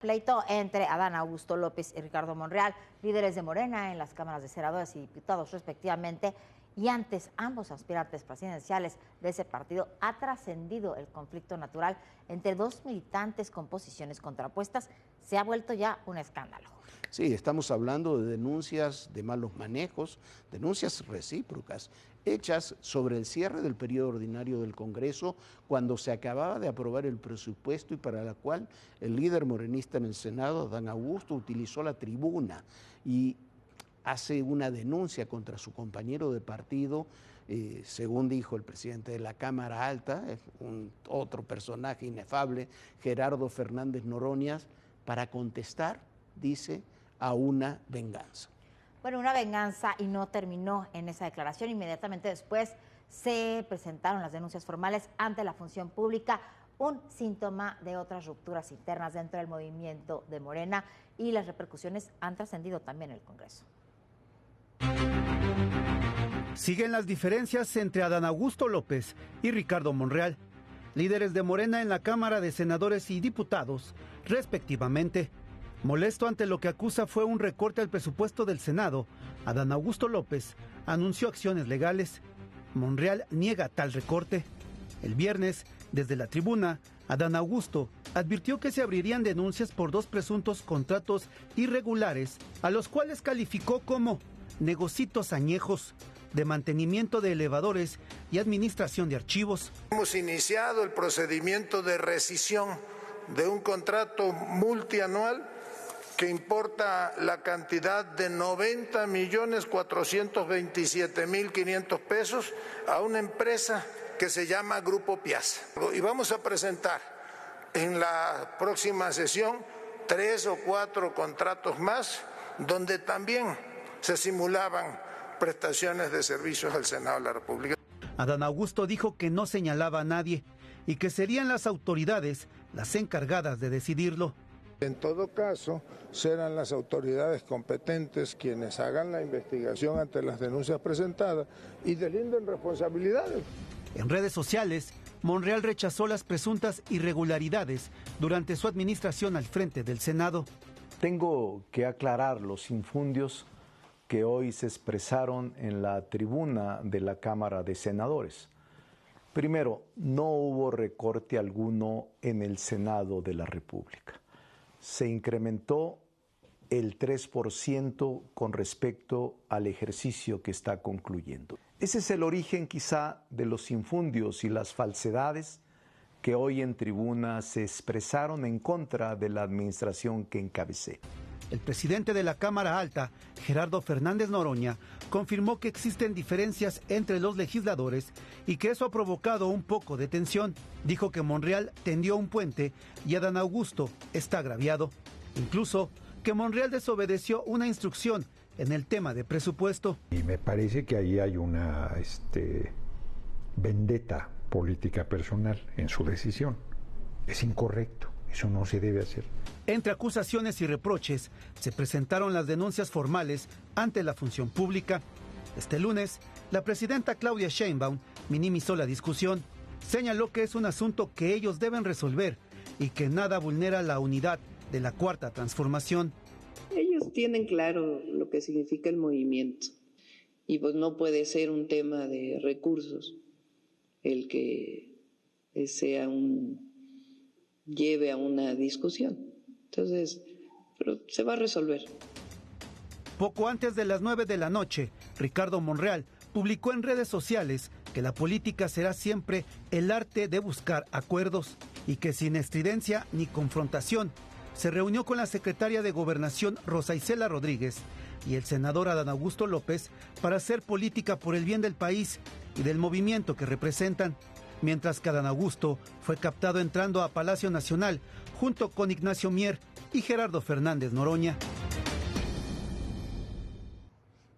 Pleito entre Adán Augusto López y Ricardo Monreal, líderes de Morena en las cámaras de senadores y diputados respectivamente, y antes ambos aspirantes presidenciales de ese partido, ha trascendido el conflicto natural entre dos militantes con posiciones contrapuestas. Se ha vuelto ya un escándalo. Sí, estamos hablando de denuncias de malos manejos, denuncias recíprocas, hechas sobre el cierre del periodo ordinario del Congreso, cuando se acababa de aprobar el presupuesto y para la cual el líder morenista en el Senado, Adán Augusto, utilizó la tribuna y hace una denuncia contra su compañero de partido, según dijo el presidente de la Cámara Alta, otro personaje inefable, Gerardo Fernández Noroña, para contestar, dice, a una venganza. Bueno, una venganza, y no terminó en esa declaración. Inmediatamente después se presentaron las denuncias formales ante la función pública, un síntoma de otras rupturas internas dentro del movimiento de Morena, y las repercusiones han trascendido también en el Congreso. Siguen las diferencias entre Adán Augusto López y Ricardo Monreal, líderes de Morena en la Cámara de Senadores y Diputados, respectivamente. Molesto ante lo que acusa fue un recorte al presupuesto del Senado, Adán Augusto López anunció acciones legales. Monreal niega tal recorte. El viernes, desde la tribuna, Adán Augusto advirtió que se abrirían denuncias por dos presuntos contratos irregulares, a los cuales calificó como negocitos añejos de mantenimiento de elevadores y administración de archivos. Hemos iniciado el procedimiento de rescisión de un contrato multianual que importa la cantidad de 90.427.500 pesos a una empresa que se llama Grupo Piazza. Y vamos a presentar en la próxima sesión 3 o 4 contratos más, donde también se simulaban prestaciones de servicios al Senado de la República. Adán Augusto dijo que no señalaba a nadie y que serían las autoridades las encargadas de decidirlo. En todo caso, serán las autoridades competentes quienes hagan la investigación ante las denuncias presentadas y deslinden responsabilidades. En redes sociales, Monreal rechazó las presuntas irregularidades durante su administración al frente del Senado. Tengo que aclarar los infundios que hoy se expresaron en la tribuna de la Cámara de Senadores. Primero, no hubo recorte alguno en el Senado de la República. Se incrementó el 3% con respecto al ejercicio que está concluyendo. Ese es el origen quizá de los infundios y las falsedades que hoy en tribuna se expresaron en contra de la administración que encabecé. El presidente de la Cámara Alta, Gerardo Fernández Noroña, confirmó que existen diferencias entre los legisladores y que eso ha provocado un poco de tensión. Dijo que Monreal tendió un puente y Adán Augusto está agraviado. Incluso que Monreal desobedeció una instrucción en el tema de presupuesto. Y me parece que ahí hay una vendetta política personal en su decisión. Es incorrecto, eso no se debe hacer. Entre acusaciones y reproches, se presentaron las denuncias formales ante la función pública. Este lunes, la presidenta Claudia Sheinbaum minimizó la discusión. Señaló que es un asunto que ellos deben resolver y que nada vulnera la unidad de la Cuarta Transformación. Ellos tienen claro lo que significa el movimiento y pues no puede ser un tema de recursos el que lleve a una discusión. Entonces, pero se va a resolver. Poco antes de las 9 de la noche, Ricardo Monreal publicó en redes sociales que la política será siempre el arte de buscar acuerdos y que sin estridencia ni confrontación se reunió con la secretaria de Gobernación Rosa Isela Rodríguez y el senador Adán Augusto López para hacer política por el bien del país y del movimiento que representan. Mientras que Adán Augusto fue captado entrando a Palacio Nacional junto con Ignacio Mier y Gerardo Fernández Noroña.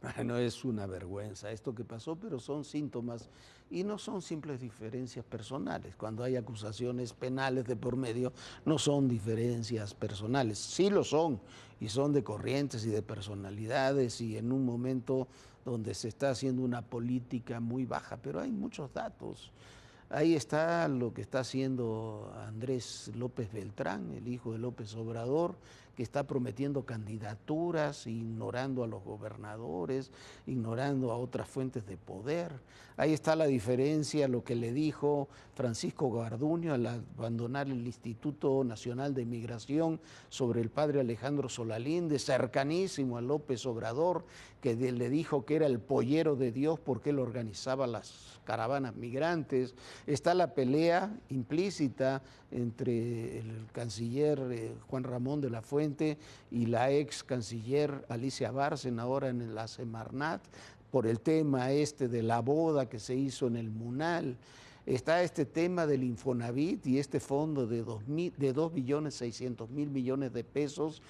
Bueno, es una vergüenza esto que pasó, pero son síntomas y no son simples diferencias personales. Cuando hay acusaciones penales de por medio, no son diferencias personales. Sí lo son, y son de corrientes y de personalidades y en un momento donde se está haciendo una política muy baja, pero hay muchos datos. Ahí está lo que está haciendo Andrés López Beltrán, el hijo de López Obrador, que está prometiendo candidaturas, ignorando a los gobernadores, ignorando a otras fuentes de poder. Ahí está la diferencia, lo que le dijo Francisco Garduño al abandonar el Instituto Nacional de Migración sobre el padre Alejandro Solalinde, cercanísimo a López Obrador, que le dijo que era el pollero de Dios porque él organizaba las caravanas migrantes. Está la pelea implícita entre el canciller Juan Ramón de la Fuente y la ex canciller Alicia Bárcena, ahora en la Semarnat, por el tema de la boda que se hizo en el Munal. Está este tema del Infonavit y este fondo de 2.600.000 millones de pesos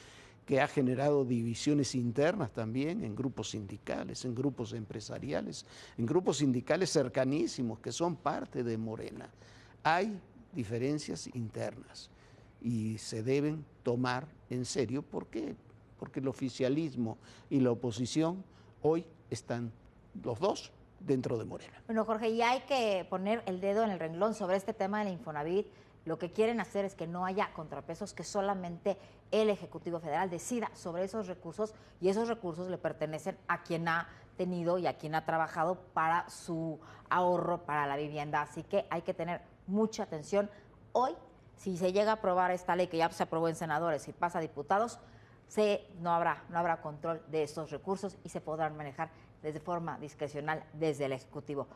que ha generado divisiones internas también en grupos sindicales, en grupos empresariales, en grupos sindicales cercanísimos que son parte de Morena. Hay diferencias internas y se deben tomar en serio. ¿Por qué? Porque el oficialismo y la oposición hoy están los dos dentro de Morena. Bueno, Jorge, y hay que poner el dedo en el renglón sobre este tema del Infonavit. Lo que quieren hacer es que no haya contrapesos, que solamente el Ejecutivo Federal decida sobre esos recursos, y esos recursos le pertenecen a quien ha tenido y a quien ha trabajado para su ahorro para la vivienda. Así que hay que tener mucha atención. Hoy, si se llega a aprobar esta ley que ya se aprobó en senadores y pasa a diputados, no habrá control de estos recursos y se podrán manejar de forma discrecional desde el Ejecutivo.